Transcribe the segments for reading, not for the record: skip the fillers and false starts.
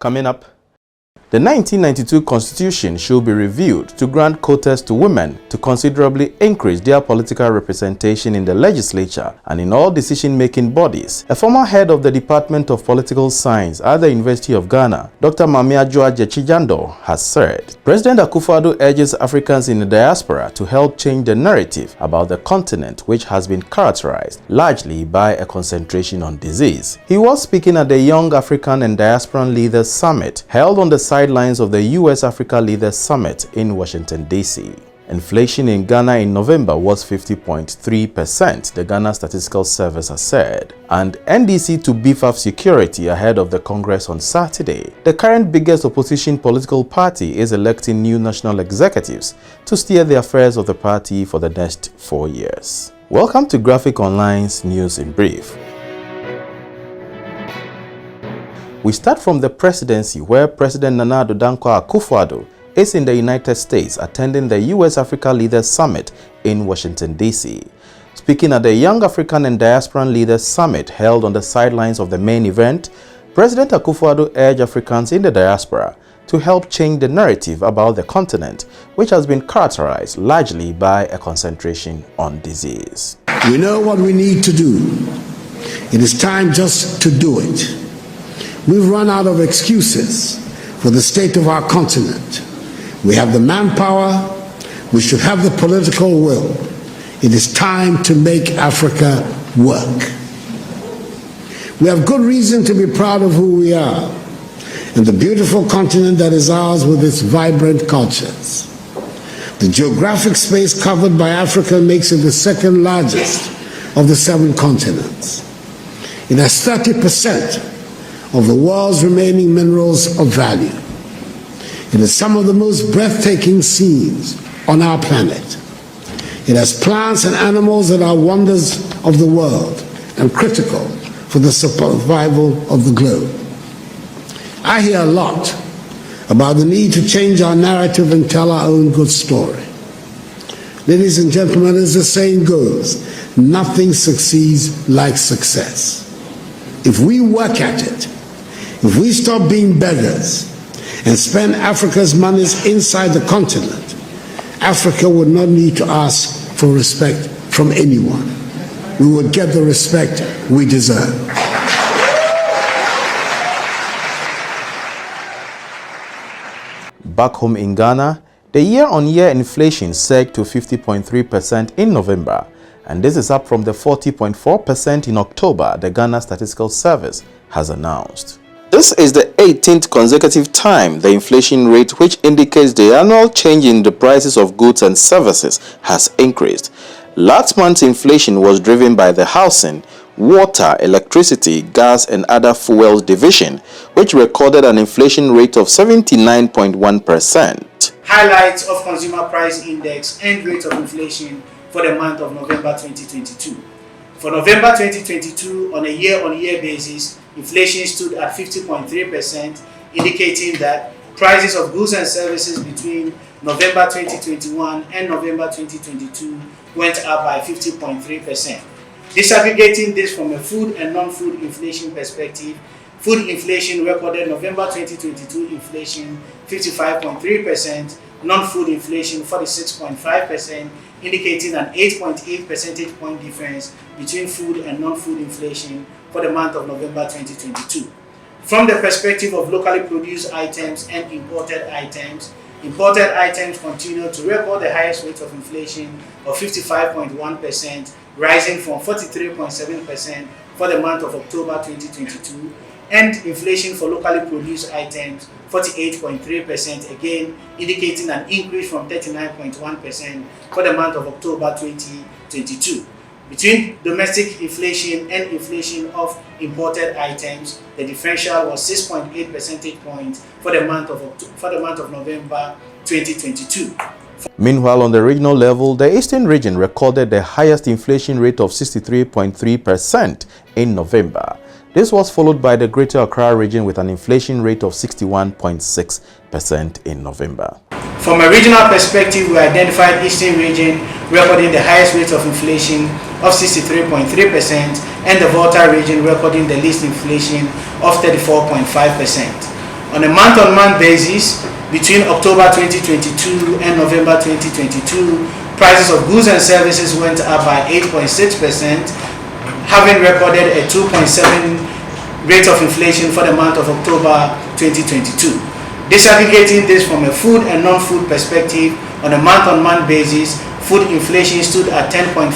Coming up, the 1992 Constitution should be reviewed to grant quotas to women to considerably increase their political representation in the legislature and in all decision-making bodies. A former head of the Department of Political Science at the University of Ghana, Dr. Addo Dankwa, has said, President Akufo-Addo urges Africans in the diaspora to help change the narrative about the continent, which has been characterized largely by a concentration on disease. He was speaking at the Young African and Diasporan Leaders Summit held on the sidelines of the U.S. Africa Leaders Summit in Washington, D.C. Inflation in Ghana in November was 50.3%, the Ghana Statistical Service has said, and NDC to beef up security ahead of the Congress on Saturday. The current biggest opposition political party is electing new national executives to steer the affairs of the party for the next 4 years. Welcome to Graphic Online's News in Brief. We start from the presidency, where President Addo Dankwa Akufo-Addo is in the United States attending the U.S. Africa Leaders Summit in Washington, D.C. Speaking at the Young African and Diasporan Leaders Summit held on the sidelines of the main event, President Akufo-Addo urged Africans in the diaspora to help change the narrative about the continent, which has been characterized largely by a concentration on disease. We know what we need to do. It is time just to do it. We've run out of excuses for the state of our continent. We have the manpower, we should have the political will. It is time to make Africa work. We have good reason to be proud of who we are and the beautiful continent that is ours with its vibrant cultures. The geographic space covered by Africa makes it the second largest of the 7 continents. It has 30% of the world's remaining minerals of value. It has some of the most breathtaking scenes on our planet. It has plants and animals that are wonders of the world and critical for the survival of the globe. I hear a lot about the need to change our narrative and tell our own good story. Ladies and gentlemen, as the saying goes, nothing succeeds like success. If we work at it, if we stop being beggars and spend Africa's monies inside the continent, Africa would not need to ask for respect from anyone. We would get the respect we deserve. Back home in Ghana, the year-on-year inflation surged to 50.3% in November, and this is up from the 40.4% in October, the Ghana Statistical Service has announced. This is the 18th consecutive time the inflation rate, which indicates the annual change in the prices of goods and services, has increased. Last month's inflation was driven by the housing, water, electricity, gas and other fuels division, which recorded an inflation rate of 79.1%. Highlights of Consumer Price Index and rate of inflation for the month of November 2022. For November 2022, on a year-on-year basis, inflation stood at 50.3%, indicating that prices of goods and services between November 2021 and November 2022 went up by 50.3%. Disaggregating this from a food and non-food inflation perspective, food inflation recorded November 2022 inflation 55.3%, non-food inflation 46.5%, indicating an 8.8 percentage point difference between food and non-food inflation for the month of November 2022. From the perspective of locally produced items and imported items continue to record the highest rate of inflation of 55.1%, rising from 43.7% for the month of October 2022, and inflation for locally produced items 48.3%, again indicating an increase from 39.1% for the month of October 2022. Between domestic inflation and inflation of imported items, the differential was 6.8 percentage points for the month of November 2022. Meanwhile, on the regional level, the Eastern region recorded the highest inflation rate of 63.3% in November. This was followed by the Greater Accra region with an inflation rate of 61.6% in November. From a regional perspective, we identified Eastern region recording the highest rate of inflation of 63.3% and the Volta region recording the least inflation of 34.5%. On a month-on-month basis, between October 2022 and November 2022, prices of goods and services went up by 8.6%, having recorded a 2.7% rate of inflation for the month of October 2022. Disaggregating this from a food and non-food perspective, on a month-on-month basis, food inflation stood at 10.4%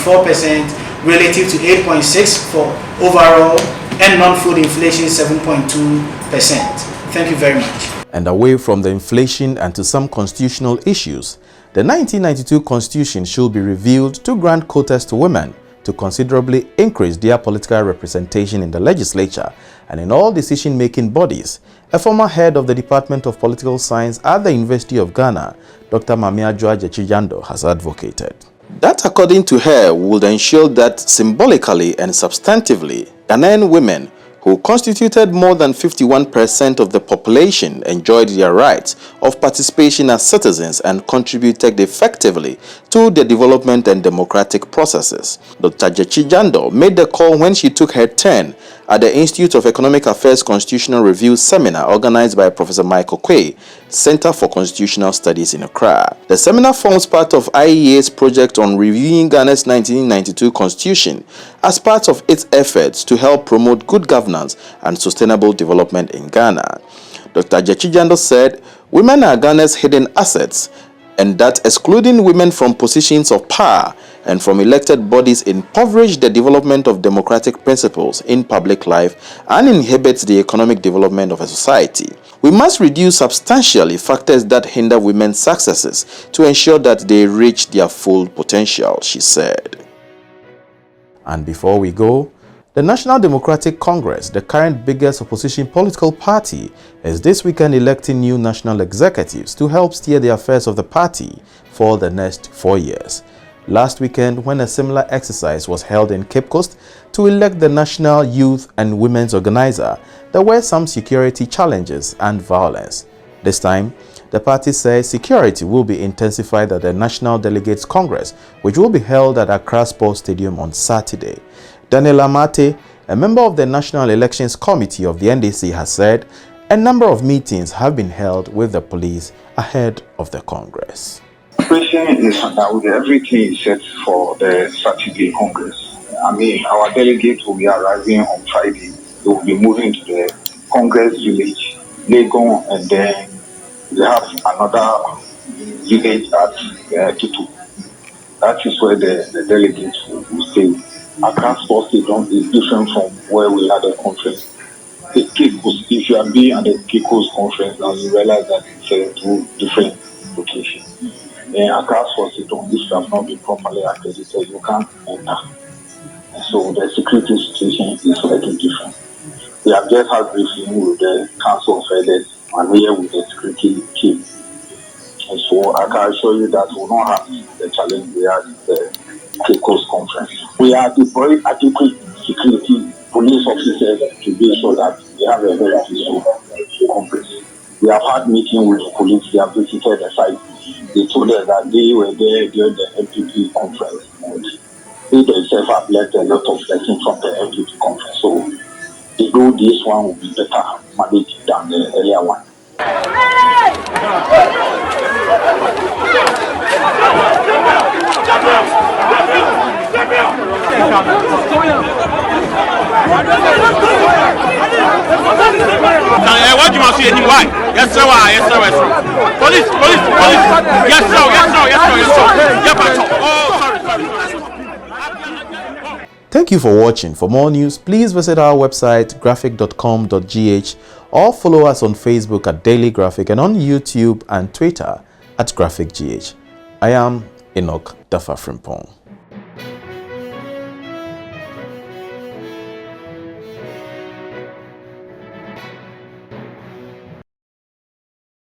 relative to 8.6% for overall, and non-food inflation 7.2%. Thank you very much. And away from the inflation and to some constitutional issues, the 1992 Constitution should be reviewed to grant quotas to women to considerably increase their political representation in the legislature and in all decision-making bodies. A former head of the Department of Political Science at the University of Ghana, Dr. Addo Dankwa, has advocated. That, according to her, would ensure that symbolically and substantively, Ghanaian women who constituted more than 51% of the population enjoyed their rights of participation as citizens and contributed effectively to the development and democratic processes. Dr. Dankwa made the call when she took her turn at the Institute of Economic Affairs Constitutional Review Seminar organized by Professor Michael Quay, Center for Constitutional Studies in Accra. The seminar forms part of IEA's project on reviewing Ghana's 1992 Constitution as part of its efforts to help promote good governance and sustainable development in Ghana. Dr. Dankwa said, women are Ghana's hidden assets, and that excluding women from positions of power and from elected bodies impoverish the development of democratic principles in public life and inhibits the economic development of a society. We must reduce substantially factors that hinder women's successes to ensure that they reach their full potential, she said. And before we go, the National Democratic Congress, the current biggest opposition political party, is this weekend electing new national executives to help steer the affairs of the party for the next 4 years. Last weekend, when a similar exercise was held in Cape Coast to elect the National Youth and Women's Organizer, there were some security challenges and violence. This time, the party says security will be intensified at the National Delegates Congress, which will be held at Accra Sports Stadium on Saturday. Daniel Amate, a member of the National Elections Committee of the NDC, has said a number of meetings have been held with the police ahead of the Congress. President is with everything set for the Saturday Congress. I mean, our delegates will be arriving on Friday. They will be moving to the Congress village, Legon, and then we have another village at Tutu. That is where the delegates will stay. Accra Sports Stadium is different from where we had a conference. If you have been at the Cape Coast conference, now you realize that it's two different locations. Accra Sports Stadium, if you have not been properly accredited, you can't enter. And so the security situation is slightly different. We have just had briefing with the Council of Elders and here with the security team. And so I can assure you that we will not have the challenge we had at the Cape Coast conference. We are deploying adequate security police officers to be sure that we have a very peaceful conference. We have had meetings with the police, they have visited the site. They told us that they were there during the MPP conference. And they themselves have left a lot of lessons from the MPP conference. So they know this one will be better managed than the earlier one. What you must see any why? Yes, sir. Yes, sir. Yes, sir. Police. Yes, sir. Oh, sorry. Thank you for watching. For more news, please visit our website graphic.com.gh or follow us on Facebook at Daily Graphic and on YouTube and Twitter at GraphicGH. I am Enoch Dafa Frimpong.